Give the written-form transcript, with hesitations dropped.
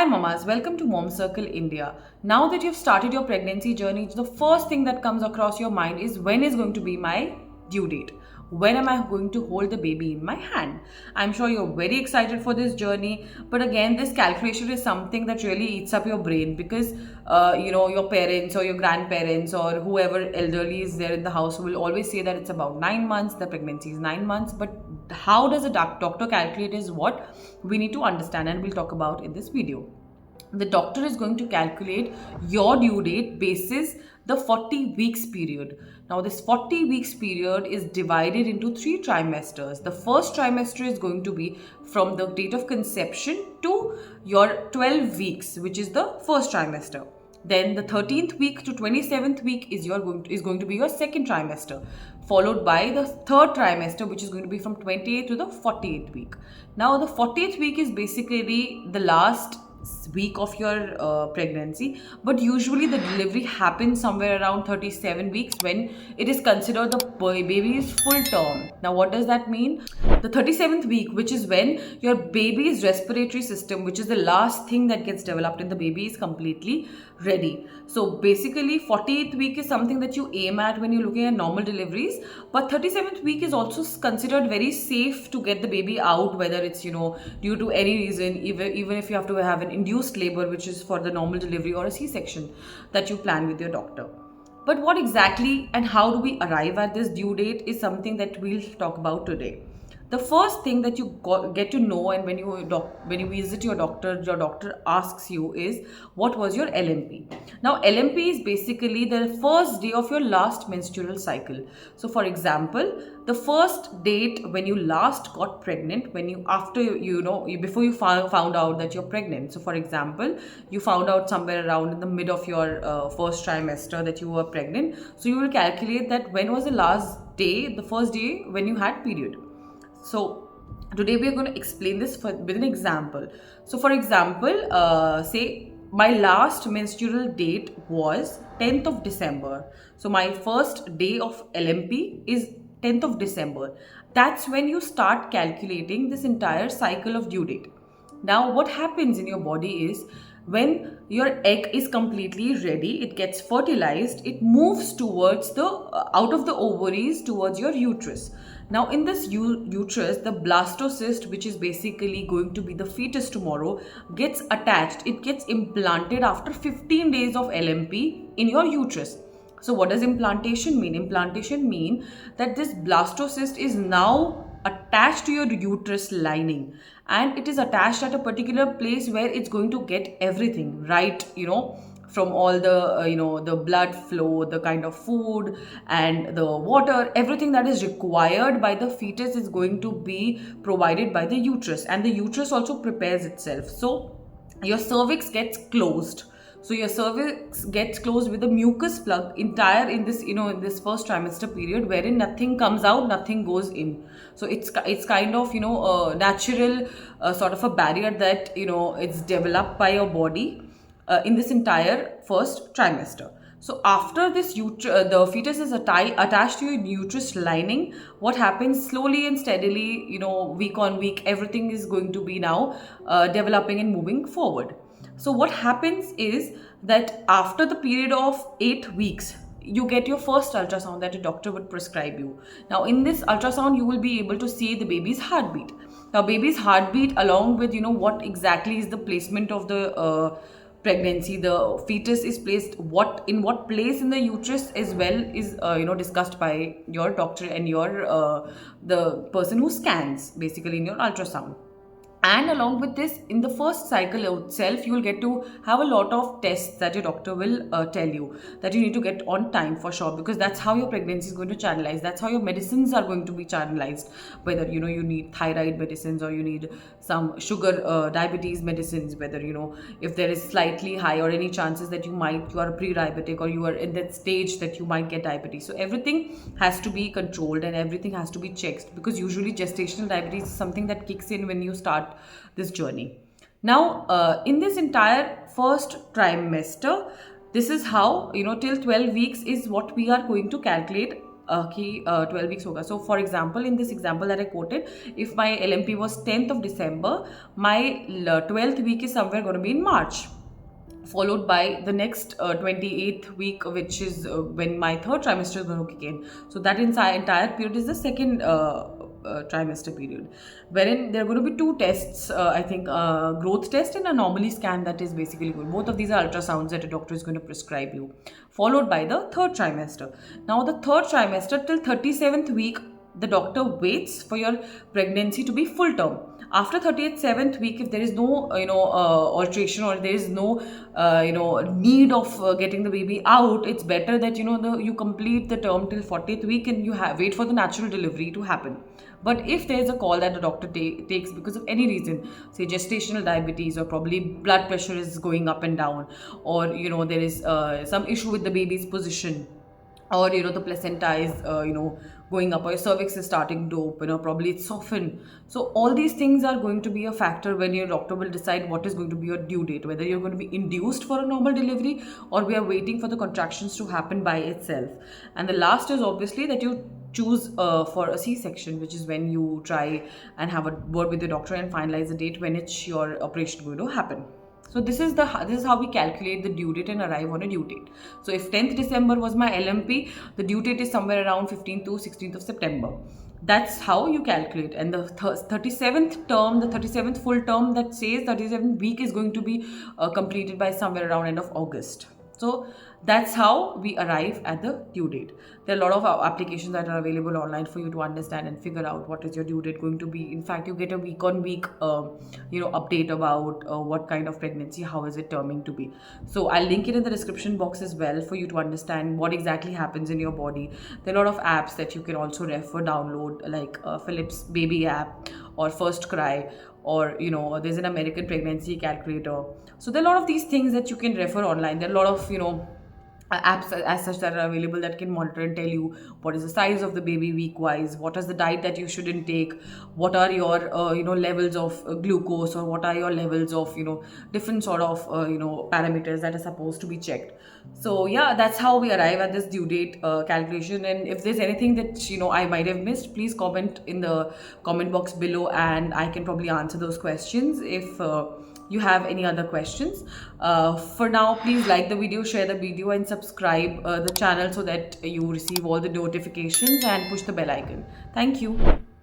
Hi mamas, welcome to Mom Circle India. Now that you've started your pregnancy journey, the first thing that comes across your mind is when is going to be my due date? When am I going to hold the baby in my hand? I'm sure you're very excited for this journey, but again, this calculation is something that really eats up your brain because your parents or your grandparents or whoever elderly is there in the house will always say that it's about 9 months, the pregnancy is 9 months, but how does a doctor calculate is what we need to understand, and we'll talk about in this video. The doctor is going to calculate your due date basis the 40 weeks period. Now this 40 weeks period is divided into 3 trimesters. The first trimester is going to be from the date of conception to your 12 weeks, which is the first trimester. Then the 13th week to 27th week is going to be your second trimester, followed by the third trimester, which is going to be from 28th to the 48th week. Now the 40th week is basically the last week of your pregnancy, but usually the delivery happens somewhere around 37 weeks when it is considered the baby's full term. Now what does that mean? The 37th week, which is when your baby's respiratory system, which is the last thing that gets developed in the baby, is completely ready. So basically 48th week is something that you aim at when you're looking at normal deliveries, but 37th week is also considered very safe to get the baby out, whether it's due to any reason, even if you have to have an induced labor, which is for the normal delivery, or a C-section that you plan with your doctor. But what exactly and how do we arrive at this due date is something that we'll talk about today. The first thing that you get to know, and when you visit your doctor asks you is, what was your LMP? Now LMP is basically the first day of your last menstrual cycle. So for example, the first date when you last got pregnant, before you found out that you're pregnant. So for example, you found out somewhere around in the mid of your first trimester that you were pregnant. So you will calculate that when was the first day when you had period. So today we are going to explain this with an example. So for example, say my last menstrual date was 10th of December. So my first day of LMP is 10th of December. That's when you start calculating this entire cycle of due date. Now what happens in your body is, when your egg is completely ready, it gets fertilized, it moves towards out of the ovaries towards your uterus. Now in this uterus, the blastocyst, which is basically going to be the fetus tomorrow, gets attached. It gets implanted after 15 days of LMP in your uterus. So what does implantation mean? Implantation mean that this blastocyst is now attached to your uterus lining, and it is attached at a particular place where it's going to get everything right, from all the the blood flow, the kind of food and the water, everything that is required by the fetus is going to be provided by the uterus, and the uterus also prepares itself. So your cervix gets closed. So your cervix gets closed with a mucus plug entire in this in this first trimester period, wherein nothing comes out, nothing goes in. So it's kind of a natural sort of a barrier that it's developed by your body in this entire first trimester. So after this the fetus is attached to your uterus lining, what happens slowly and steadily, week on week, everything is going to be now developing and moving forward. So what happens is that after the period of 8 weeks, you get your first ultrasound that a doctor would prescribe you. Now in this ultrasound, you will be able to see the baby's heartbeat. Now baby's heartbeat, along with what exactly is the placement of the pregnancy, the fetus is placed in what place in the uterus as well, is discussed by your doctor and your the person who scans basically in your ultrasound. And along with this, in the first cycle itself, you will get to have a lot of tests that your doctor will tell you that you need to get on time for sure, because that's how your pregnancy is going to channelize. That's how your medicines are going to be channelized. Whether you need thyroid medicines, or you need some sugar diabetes medicines, whether if there is slightly high or any chances that you are pre-diabetic, or you are in that stage that you might get diabetes. So everything has to be controlled and everything has to be checked, because usually gestational diabetes is something that kicks in when you start this journey. Now in this entire first trimester, this is how till 12 weeks is what we are going to calculate कि 12 weeks होगा. So for example, in this example that I quoted, if my LMP was 10th of December, my 12th week is somewhere going to be in March, followed by the next 28th week, which is when my third trimester is going to kick in. So that entire period is the second trimester period, wherein there are going to be two tests, I think, growth test and a normally scan that is basically good. Both of these are ultrasounds that a doctor is going to prescribe you, followed by the third trimester. Now the third trimester till 37th week, the doctor waits for your pregnancy to be full term. After 37th week, if there is no alteration, or there is no need of getting the baby out, it's better that you complete the term till 40th week, and you wait for the natural delivery to happen. But if there is a call that the doctor takes because of any reason, say gestational diabetes, or probably blood pressure is going up and down, or there is some issue with the baby's position, or the placenta is going up, or your cervix is starting to open, or probably it's softened. So all these things are going to be a factor when your doctor will decide what is going to be your due date, whether you're going to be induced for a normal delivery, or we are waiting for the contractions to happen by itself. And the last is obviously that you choose for a C-section, which is when you try and have a word with the doctor and finalize the date when it's your operation going to happen. So this is how we calculate the due date and arrive on a due date. So if 10th December was my LMP, the due date is somewhere around 15th to 16th of September. That's how you calculate. And the 37th term, the 37th full term, that says 37th week is going to be completed by somewhere around end of August. So that's how we arrive at the due date. There are a lot of applications that are available online for you to understand and figure out what is your due date going to be. In fact, you get a week on week update about what kind of pregnancy, how is it terming to be. So I'll link it in the description box as well for you to understand what exactly happens in your body. There are a lot of apps that you can also refer, download, like Philips Baby app, or First Cry, or there's an American pregnancy calculator. So there are a lot of these things that you can refer online. There are a lot of apps as such that are available that can monitor and tell you what is the size of the baby week wise, what is the diet that you shouldn't take, what are your levels of glucose, or what are your levels of different sort of parameters that are supposed to be checked. So yeah, that's how we arrive at this due date calculation. And if there's anything that I might have missed, please comment in the comment box below, and I can probably answer those questions if you have any other questions. For now, please like the video, share the video, and subscribe the channel so that you receive all the notifications, and push the bell icon. Thank you.